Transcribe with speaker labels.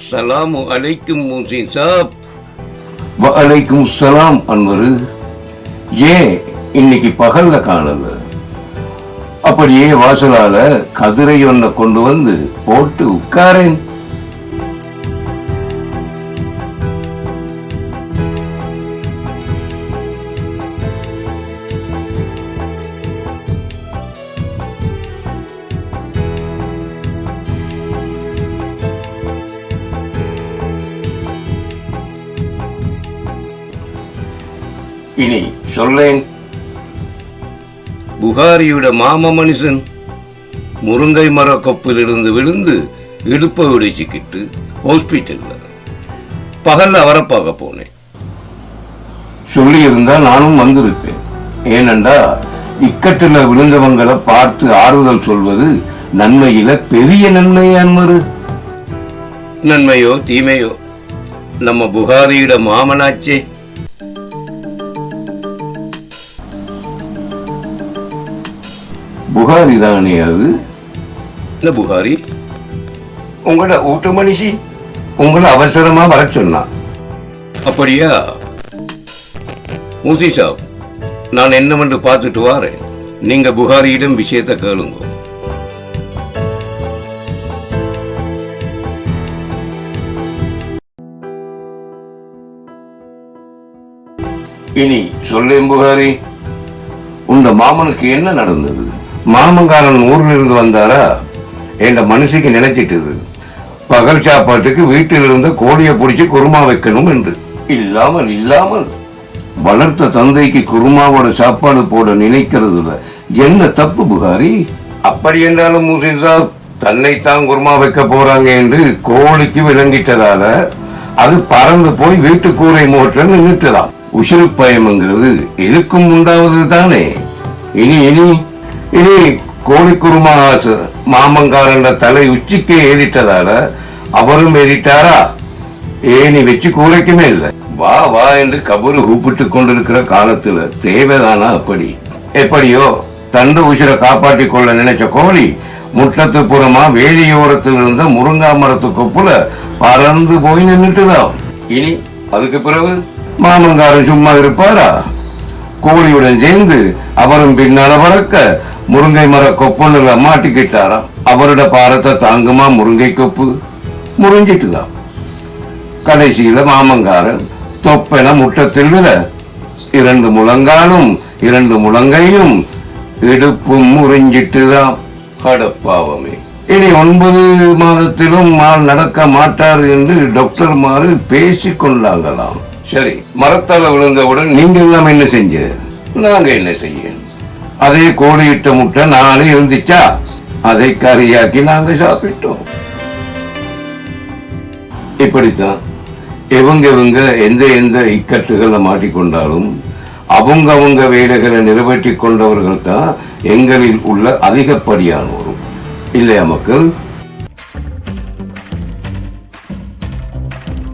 Speaker 1: அஸ்ஸலாமு அலைக்கும் முஹ்சின் சாப்.
Speaker 2: வலைக்கும் அஸ்ஸலாம் அன்வரு. ஏன் இன்னைக்கு பகல்ல காணல? அப்படியே வாசலால கதிரை ஒன்ன கொண்டு வந்து போட்டு உட்காரேன். இனி சொல்லேன்.
Speaker 1: புகாரியோட மாம மனுஷன் முருங்கை மர கொப்பிலிருந்து விழுந்து இடுப்பை உடைச்சிக்கிட்டு ஹாஸ்பிட்டல்ல பகல்ல அவரை பார்க்க போனேன்.
Speaker 2: சொல்லி இருந்தா நானும் வந்திருப்பேன். ஏனென்றா இக்கட்டுல விழுந்தவங்களை பார்த்து ஆறுதல் சொல்வது நன்மையில பெரிய நன்மை அன்வரு.
Speaker 1: நன்மையோ தீமையோ நம்ம புகாரியோட மாமனாச்சே.
Speaker 2: புகாரி தானே அது?
Speaker 1: இல்ல புகாரி
Speaker 2: உங்களோட ஊட்டு மனுஷி உங்களை அவசரமா வர சொன்னா.
Speaker 1: அப்படியா? முஹ்சின் சாப், நான் என்னவென்று பார்த்துட்டு வாரேன். நீங்க புகாரியிடம் விஷயத்தை கேளுங்க.
Speaker 2: இனி சொல்லேன் புகாரி, உண்ட மாமனுக்கு என்ன நடந்தது? மாமங்காரன் ஊர்ல இருந்து வந்தாரா? என்ற மனுஷிக்கு நினைச்சிட்டு பகல் சாப்பாட்டுக்கு வீட்டில் இருந்த கோழியை பிடிச்சி குருமா வைக்கணும் என்று. இல்லாமல் வளர்த்த தந்தைக்கு குருமாவோட சாப்பாடு போட நினைக்கிறதுல என்ன தப்பு புகாரி? அப்படி என்றாலும் முஹ்சின் சாப், தன்னைத்தான் குருமா வைக்க போறாங்க என்று கோழிக்கு விளங்கிட்டதால அது பறந்து போய் வீட்டு கூரை மோட்டர் நின்றுட்டுதான். உசிறு பயம்ங்கிறது எதுக்கும் உண்டாவது தானே. இனி இனி இனி கோழி குருமா மாமங்காரன் தலை உச்சிக்கே ஏறிட்டதால அவரும் ஏறிட்டாரா? ஏனி வச்சு கூரைக்குமே இல்லை. வா வா என்று கபரு கூப்பிட்டு கொண்டிருக்கிற காலத்துல தேவைதானா அப்படி? எப்படியோ தண்டு உசிரை காப்பாற்றி கொள்ள நினைச்ச கோழி முட்டத்து புறமா வேலியோரத்தில் இருந்த முருங்கா மரத்து கொப்புல பறந்து போய் நின்றுட்டுதான். இனி அதுக்கு பிறகு மாமங்காரன் சும்மா இருப்பாரா? கோழியுடன் சேர்ந்து அவரும் பின்னால பறக்க முருங்கை மர கொப்புல மாட்டிக்கிட்டாரா? அவரோட பாரத்தை தாங்குமா முருங்கை கொப்பு? முறிஞ்சிட்டுதான். கடைசியில மாமங்காரன் தொப்பென முட்டத்தில் விட 2 முழங்காலும் 2 முழங்கையும் இடுப்பும் முறிஞ்சிட்டுதான். கடப்பாவமே. இனி 9 மாதத்திலும் மால் நடக்க மாட்டார் என்று டாக்டர் மாறு பேசி கொண்டாங்களாம். சரி, மரத்தால விழுந்தவுடன் நீங்க எல்லாம் என்ன செஞ்ச? நாங்க என்ன செய்ய? அதே கோழியிட்ட முட்டை 4 இருந்துச்சா? அதை கறியாக்கி நாங்க சாப்பிட்டோம். இப்படித்தான் இவங்க எந்த இக்கட்டுகளை மாட்டிக்கொண்டாலும் அவங்க வேலைகளை நிறைவேற்றி கொண்டவர்கள் தான் எங்களில் உள்ள அதிகப்படியானோரும் இல்லையா மக்கள்?